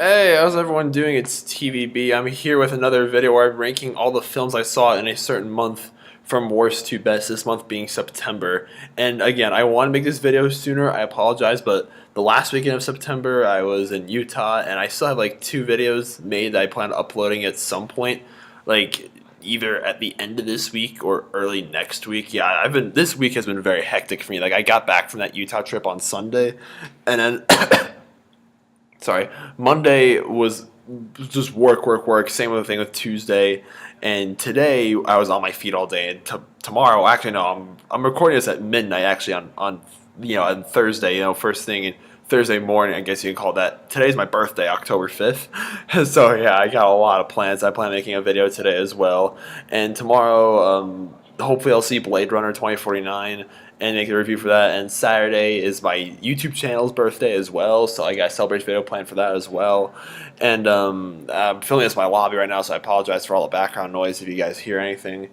Hey, how's everyone doing? It's TVB. I'm here with another video where I'm ranking all the films I saw in a certain month from worst to best, this month being September. And again, I want to make this video sooner. I apologize, but the last weekend of September, I was in Utah and I still have like two videos made that I plan on uploading at some point, like either at the end of this week or early next week. Yeah, this week has been very hectic for me. Like I got back from that Utah trip on Sunday and then sorry, Monday was just work, work, work. Same with the thing with Tuesday, and today I was on my feet all day. And tomorrow, actually, no, I'm recording this at midnight. Actually, on on Thursday, first thing Thursday morning. I guess you can call that. Today's my birthday, October 5th. So yeah, I got a lot of plans. I plan on making a video today as well, and tomorrow, hopefully, I'll see Blade Runner 2049 and make a review for that. And Saturday is my YouTube channel's birthday as well, so I got a celebration video planned for that as well. And I'm filming this in my lobby right now, so I apologize for all the background noise if you guys hear anything.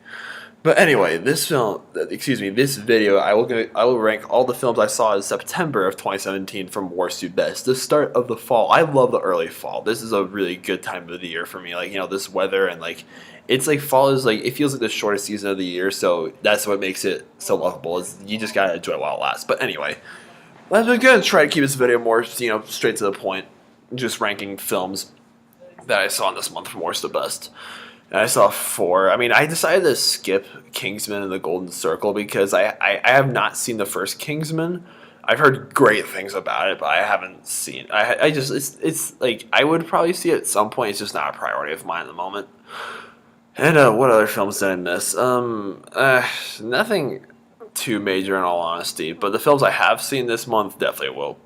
But anyway, this video, I will rank all the films I saw in September of 2017 from worst to best. The start of the fall. I love the early fall. This is a really good time of the year for me. Like, this weather and like it's like fall is like it feels like the shortest season of the year, so that's what makes it so lovable. Is you just gotta enjoy it while it lasts. But anyway, I'm gonna try to keep this video more straight to the point, just ranking films that I saw in this month from worst to best. And I saw four. I mean, I decided to skip Kingsman and the Golden Circle because I have not seen the first Kingsman. I've heard great things about it, but I haven't seen. I just it's like I would probably see it at some point. It's just not a priority of mine at the moment. And what other films did I miss? Nothing too major in all honesty. But the films I have seen this month definitely will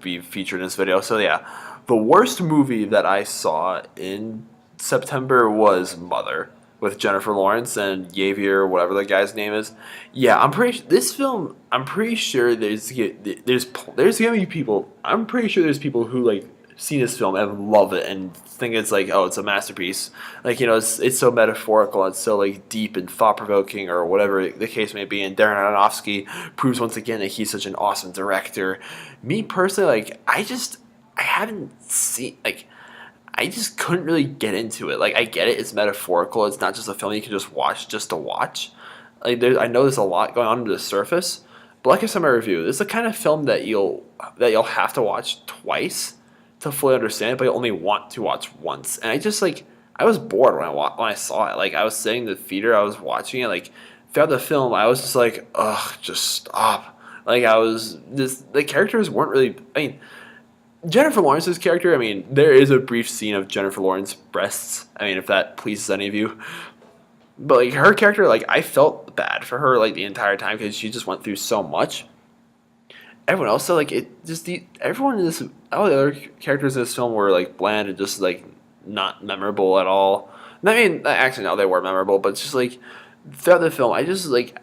be featured in this video. So yeah, the worst movie that I saw in September was Mother with Jennifer Lawrence and Javier, whatever the guy's name is. Yeah, this film. I'm pretty sure there's gonna be people. I'm pretty sure there's people who like seen this film and love it and think it's like, oh, it's a masterpiece. Like, it's so metaphorical, it's so like deep and thought provoking or whatever the case may be. And Darren Aronofsky proves once again that he's such an awesome director. Me personally, like I haven't seen like I just couldn't really get into it. Like I get it, it's metaphorical. It's not just a film you can just watch just to watch. I know there's a lot going on under the surface, but like I said in my review, this is the kind of film that you'll have to watch twice to fully understand it, but you only want to watch once. And I was bored when I saw it. Like I was sitting in the theater, I was watching it. Like throughout the film, I was just like, ugh, just stop. Like the characters weren't really. I mean, Jennifer Lawrence's character. I mean, there is a brief scene of Jennifer Lawrence's breasts. I mean, if that pleases any of you. But like her character, like I felt bad for her like the entire time because she just went through so much. Everyone else, so like it just everyone in this, all the other characters in this film were like bland and just like not memorable at all. And I mean, actually no, they were memorable, but it's just like throughout the film, I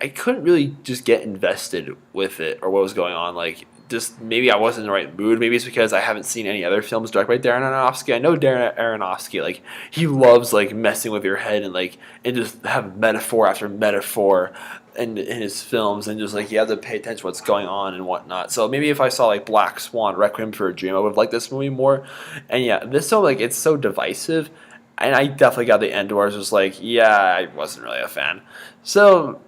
couldn't really just get invested with it or what was going on. Like just maybe I wasn't in the right mood. Maybe it's because I haven't seen any other films directed by Darren Aronofsky. I know Darren Aronofsky, like he loves like messing with your head and just have metaphor after metaphor in his films, and just like you have to pay attention to what's going on and whatnot. So maybe if I saw like Black Swan, Requiem for a Dream, I would have liked this movie more. And yeah, this film, like it's so divisive, and I definitely got the end where I was just like, yeah, I wasn't really a fan. So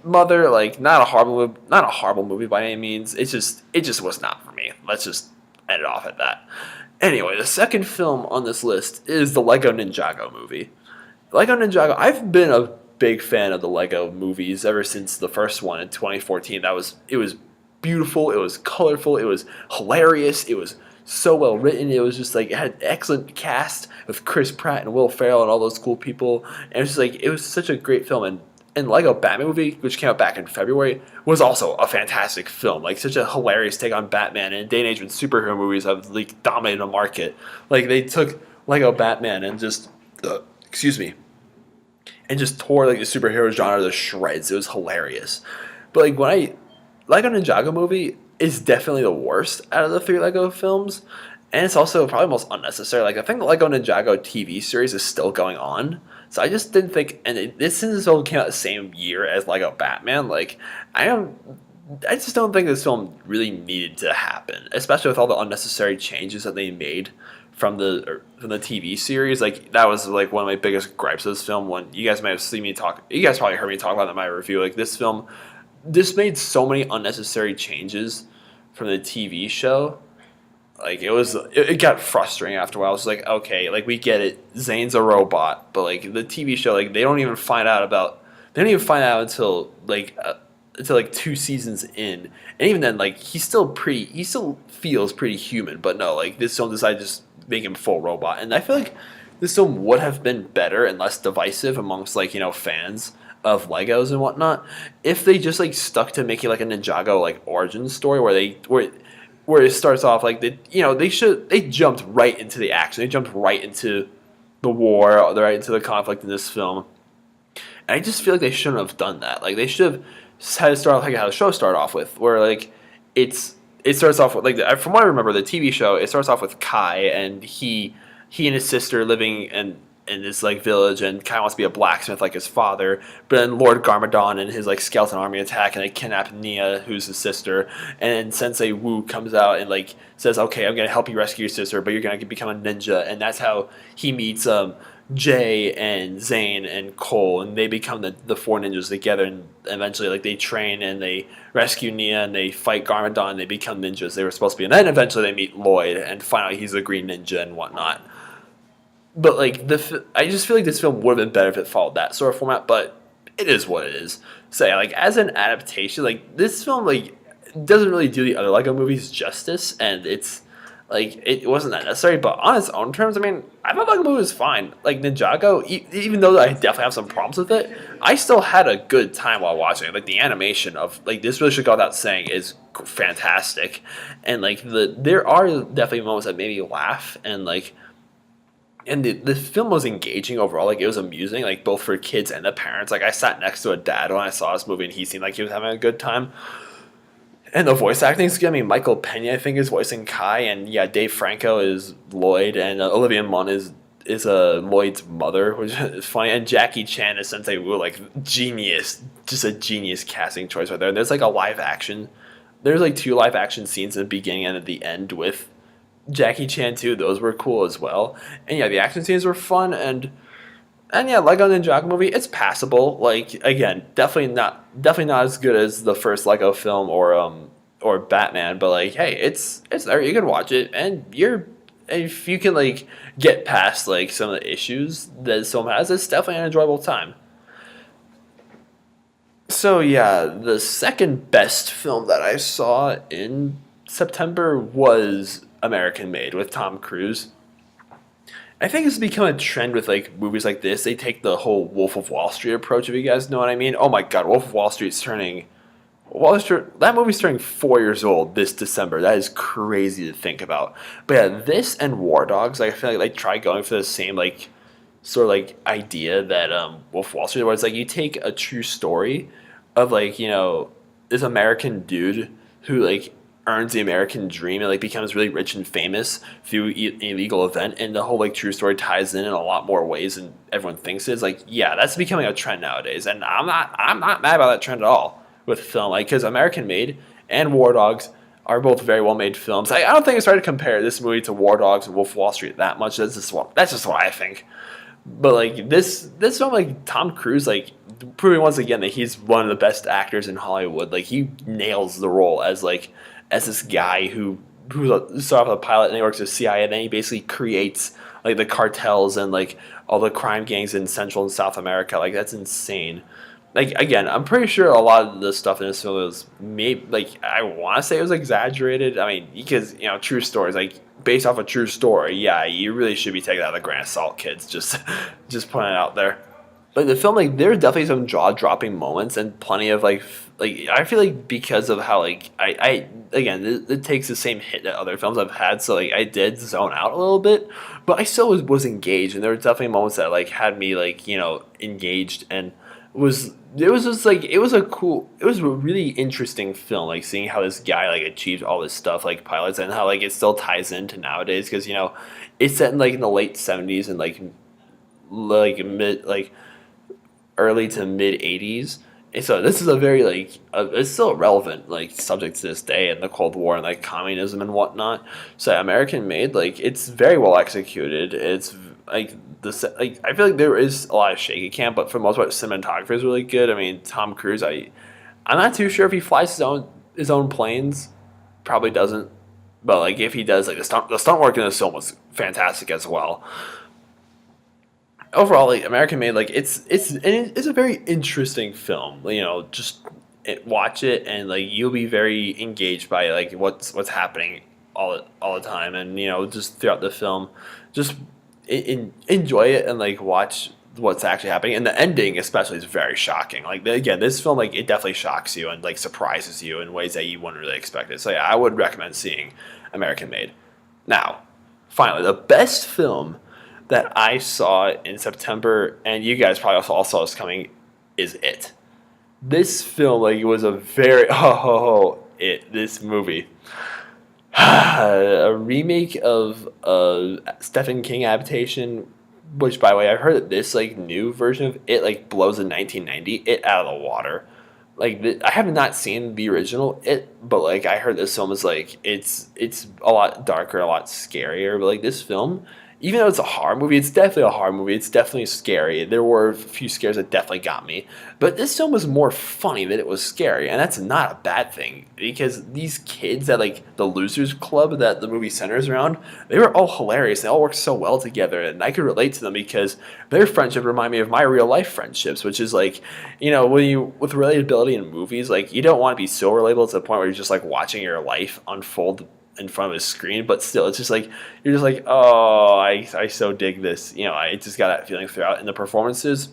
Mother, like not a horrible movie by any means. It just was not for me. Let's just end it off at that. Anyway, the second film on this list is the Lego Ninjago movie. Lego Ninjago, I've been a big fan of the Lego movies ever since the first one in 2014. It was beautiful, it was colorful, it was hilarious, it was so well written. It was just like it had an excellent cast with Chris Pratt and Will Ferrell and all those cool people. And it was just like it was such a great film. And Lego Batman movie, which came out back in February, was also a fantastic film. Like such a hilarious take on Batman in a day and age when superhero movies have like dominated the market. Like they took Lego Batman and just excuse me, and just tore like the superhero genre to shreds. It was hilarious. But like Lego Ninjago movie is definitely the worst out of the three Lego films, and it's also probably most unnecessary. Like I think the Lego Ninjago TV series is still going on, so I just didn't think. And this film came out the same year as Lego Batman. Like I just don't think this film really needed to happen, especially with all the unnecessary changes that they made from the TV series. Like that was like one of my biggest gripes of this film. When you guys might have seen me talk, you guys probably heard me talk about it in my review. Like this film, this made so many unnecessary changes from the TV show. Like it got frustrating after a while. It's like, okay, like we get it, Zane's a robot, but like the TV show, like they don't even find out until like 2 seasons in, and even then, like he still feels pretty human. But no, like this film decided to just make him full robot, and I feel like this film would have been better and less divisive amongst like fans of Legos and whatnot if they just like stuck to making like a Ninjago like origin story where it starts off like they jumped right into the action, they jumped right into the war, right into the conflict in this film, and I just feel like they shouldn't have done that. Like they should have had to start off like how the show started off with, where like it starts off with like from what I remember the TV show, it starts off with Kai and he and his sister living in this like village, and Kai wants to be a blacksmith like his father, but then Lord Garmadon and his like skeleton army attack and they kidnap Nia, who's his sister, and then Sensei Wu comes out and like says, okay, I'm gonna help you rescue your sister, but you're gonna become a ninja, and that's how he meets Jay and Zane and Cole, and they become the four ninjas together, and eventually like they train and they rescue Nia and they fight Garmadon and they become ninjas they were supposed to be, and then eventually they meet Lloyd and find out he's a green ninja and whatnot. But like I just feel like this film would have been better if it followed that sort of format. But it is what it is. So yeah, like as an adaptation, like this film like doesn't really do the other Lego movies justice, and it's like it wasn't that necessary. But on its own terms, I mean, I thought Lego movie was fine. Like Ninjago, even though I definitely have some problems with it, I still had a good time while watching it. Like the animation of like this really should go without saying is fantastic, and like there are definitely moments that made me laugh and like. And the film was engaging overall. Like it was amusing, like both for kids and the parents. Like I sat next to a dad when I saw this movie, and he seemed like he was having a good time. And the voice acting is good. I mean, Michael Pena, I think, is voicing Kai, and yeah, Dave Franco is Lloyd, and Olivia Munn is Lloyd's mother, which is funny. And Jackie Chan is Sensei Wu, like genius, just a genius casting choice right there. And there's like there's like 2 live action scenes in the beginning and at the end with Jackie Chan too. Those were cool as well. And yeah, the action scenes were fun, and yeah, Lego Ninjago movie, it's passable. Like again, definitely not as good as the first Lego film or Batman, but like hey, it's there. You can watch it, and if you can like get past like some of the issues that this film has, it's definitely an enjoyable time. So yeah, the second best film that I saw in September was American Made with Tom Cruise. I think it's become a trend with like movies like this. They take the whole Wolf of Wall Street approach, if you guys know what I mean. Oh my god, Wolf of Wall Street's that movie's turning 4 years old this December. That is crazy to think about. But yeah, this and War Dogs, like I feel like they try going for the same like sort of like idea that Wolf of Wall Street, where it's like you take a true story of like this American dude who like earns the American dream and like becomes really rich and famous through an illegal event, and the whole like true story ties in a lot more ways than everyone thinks it is. Like yeah, that's becoming a trend nowadays, and I'm not mad about that trend at all with film, like because American Made and War Dogs are both very well made films. I don't think it's right to compare this movie to War Dogs and Wolf of Wall Street that much. That's just what I think. But like this film, like Tom Cruise, like proving once again that he's one of the best actors in Hollywood. Like he nails the role as this guy who started off as a pilot and he works with CIA, and then he basically creates like the cartels and like all the crime gangs in Central and South America. Like that's insane. Like again, I'm pretty sure a lot of the stuff in this film was maybe like I want to say it was exaggerated. I mean, because true stories like based off a true story. Yeah, you really should be taking that with a grain of salt, kids. Just putting it out there. But the film, like, there are definitely some jaw-dropping moments and plenty of, like I feel like because of how, like, I again, it takes the same hit that other films I've had, so, like, I did zone out a little bit, but I still was engaged, and there were definitely moments that, like, had me, like, engaged, and it was just, like, it was a really interesting film, like, seeing how this guy, like, achieved all this stuff, like, pilots, and how, like, it still ties into nowadays, because, it's set in, like, in the late 70s and, like mid, like, early to mid 80s, So this is a very it's still a relevant subject to this day in the Cold War and communism and whatnot. So American Made, it's very well executed. It's I feel like there is a lot of shaky cam, but for the most part, cinematography is really good. I mean, Tom Cruise, I'm not too sure if he flies his own planes. Probably doesn't, but if he does, the stunt work in this film was fantastic as well. Overall, American Made, it's a very interesting film. Just watch it and you'll be very engaged by what's happening all the time, and just throughout the film, just enjoy it and watch what's actually happening. And the ending, especially, is very shocking. Again, this film it definitely shocks you and surprises you in ways that you wouldn't really expect it. So yeah, I would recommend seeing American Made. Now, finally, the best film that I saw in September, and you guys probably also all saw this coming, is It. This film, it was a very this movie, a remake of a Stephen King adaptation. Which, by the way, I've heard that this new version of It blows the 1990 It out of the water. I have not seen the original It, but I heard this film is it's a lot darker, a lot scarier. But this film, even though it's a horror movie, it's definitely a horror movie. It's definitely scary. There were a few scares that definitely got me. But this film was more funny than it was scary. And that's not a bad thing. Because these kids at the Losers Club that the movie centers around, they were all hilarious. They all worked so well together. And I could relate to them because their friendship reminded me of my real life friendships. Which is with relatability in movies, you don't want to be so relatable to the point where you're just watching your life unfold in front of a screen, but still, it's just you're just oh, I so dig this. I just got that feeling throughout. And the performances,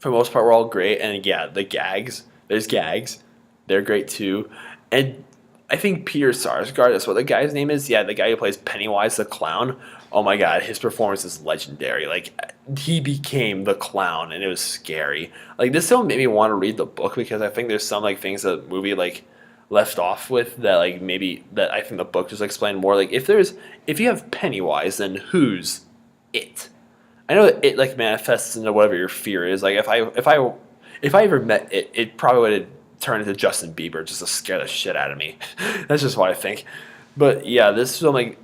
for the most part, were all great. And yeah, the gags, there's gags, they're great too. And I think Peter Sarsgaard, that's what the guy's name is. Yeah, the guy who plays Pennywise the clown. Oh my god, his performance is legendary. He became the clown, and it was scary. This film made me want to read the book because I think there's some things that the movie left off with that maybe that I think the book just explained more. If you have Pennywise, then who's it? I know that it manifests into whatever your fear is. If I ever met it, it probably would have turned into Justin Bieber just to scare the shit out of me. That's just what I think. But yeah, this film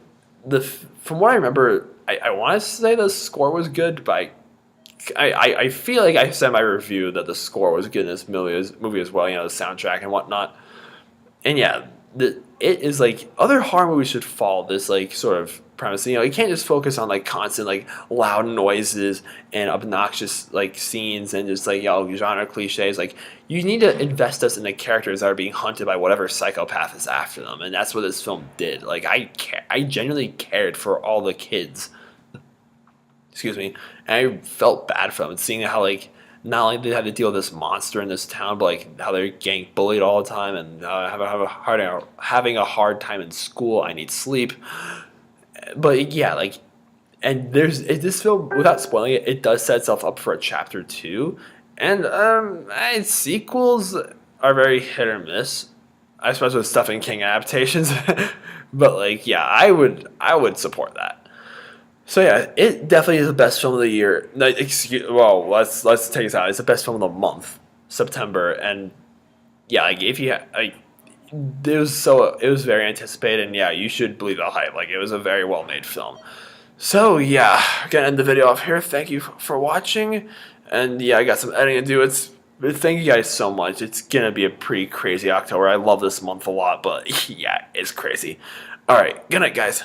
from what I remember, I want to say the score was good, but I feel like I said in my review that the score was good in this movie as well. The soundtrack and whatnot. And yeah, it is other horror movies should follow this sort of premise. You can't just focus on constant loud noises and obnoxious scenes and just genre cliches. You need to invest us in the characters that are being hunted by whatever psychopath is after them, and that's what this film did. I genuinely cared for all the kids. Excuse me, and I felt bad for them, and seeing how not only did they have to deal with this monster in this town, but how they're getting bullied all the time and having a hard time in school. I need sleep. But yeah, and this film, without spoiling it, it does set itself up for a chapter 2, and sequels are very hit or miss, especially with Stephen King adaptations. But yeah, I would support that. So yeah, it definitely is the best film of the year. No, let's take this out. It's the best film of the month, September, and yeah, if you it was very anticipated, and yeah, you should believe the hype. It was a very well made film. So yeah, gonna end the video off here. Thank you for watching, and yeah, I got some editing to do. Thank you guys so much. It's gonna be a pretty crazy October. I love this month a lot, but yeah, it's crazy. All right, good night, guys.